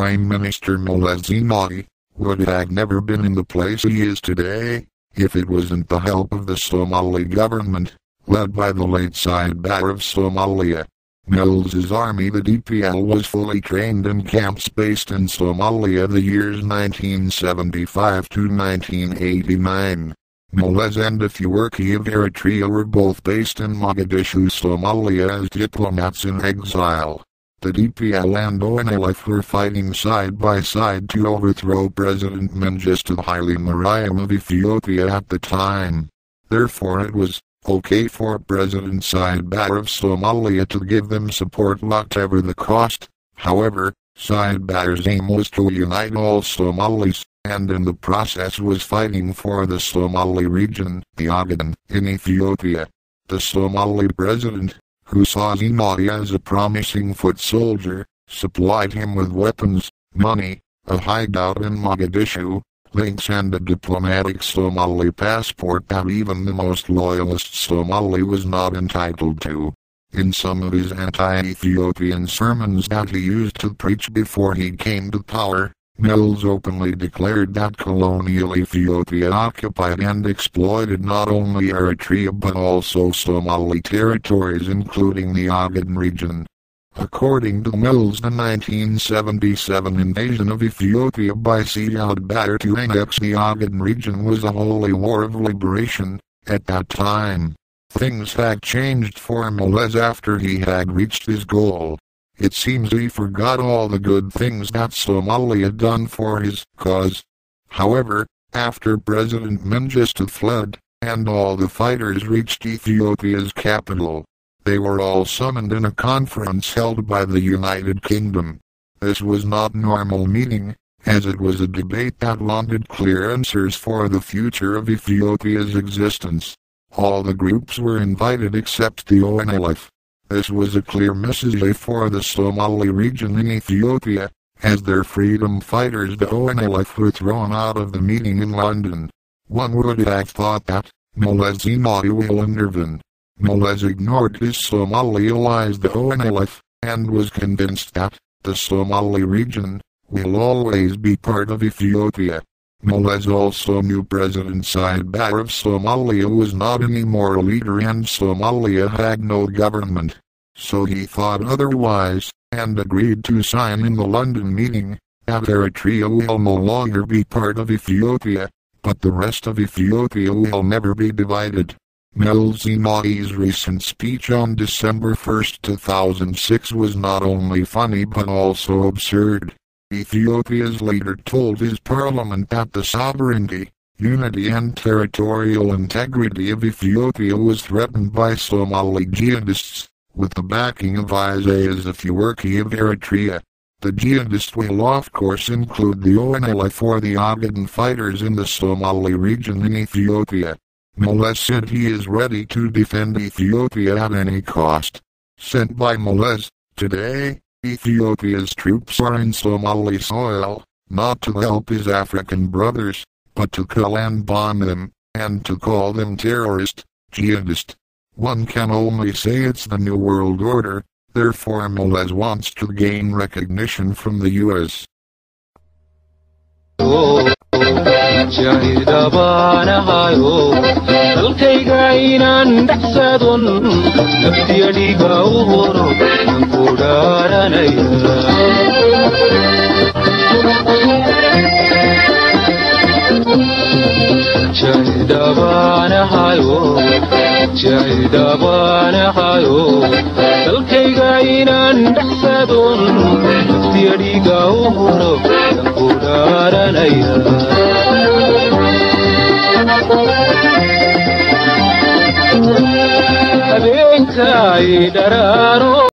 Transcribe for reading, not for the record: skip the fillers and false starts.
Prime Minister Zenawi would have never been in the place he is today if it wasn't the help of the Somali government, led by the late Said Barre of Somalia. Mills's army, the DPL, was fully trained in camps based in Somalia the years 1975 to 1989. Mills and Ethiopia of Eritrea were both based in Mogadishu, Somalia as diplomats in exile. The DPL and ONLF were fighting side by side to overthrow President Mengistu Haile Mariam of Ethiopia at the time. Therefore it was okay for President Said Barre of Somalia to give them support whatever the cost. However, Said Barre's aim was to unite all Somalis, and in the process was fighting for the Somali region, the Ogaden, in Ethiopia. The Somali president, who saw Zenawi as a promising foot soldier, supplied him with weapons, money, a hideout in Mogadishu, links and a diplomatic Somali passport that even the most loyalist Somali was not entitled to. In some of his anti-Ethiopian sermons that he used to preach before he came to power, Mills openly declared that colonial Ethiopia occupied and exploited not only Eritrea but also Somali territories including the Ogaden region. According to Mills, the 1977 invasion of Ethiopia by Said Barre to annex the Ogaden region was a holy war of liberation. At that time, things had changed for Mills after he had reached his goal. It seems he forgot all the good things that Somalia had done for his cause. However, after President Mengistu fled, and all the fighters reached Ethiopia's capital, they were all summoned in a conference held by the United Kingdom. This was not normal meeting, as it was a debate that wanted clear answers for the future of Ethiopia's existence. All the groups were invited except the ONLF. This was a clear message for the Somali region in Ethiopia, as their freedom fighters the ONLF were thrown out of the meeting in London. One would have thought that Zenawi will intervene. Mills ignored his Somali allies the ONLF, and was convinced that the Somali region will always be part of Ethiopia. Mills also knew President Said Barre of Somalia was not anymore a leader and Somalia had no government. So he thought otherwise, and agreed to sign in the London meeting that Eritrea will no longer be part of Ethiopia, but the rest of Ethiopia will never be divided. Zenawi's recent speech on December 1, 2006 was not only funny but also absurd. Ethiopia's leader told his parliament that the sovereignty, unity and territorial integrity of Ethiopia was threatened by Somali jihadists, with the backing of Isaias Afwerki of Eritrea. The jihadists will of course include the ONLF or the Ogaden fighters in the Somali region in Ethiopia. Mills said he is ready to defend Ethiopia at any cost. Sent by Mills, today, Ethiopia's troops are in Somali soil, not to help his African brothers, but to kill and bomb them, and to call them terrorist, jihadist. One can only say it's the New World Order, therefore Mills wants to gain recognition from the US.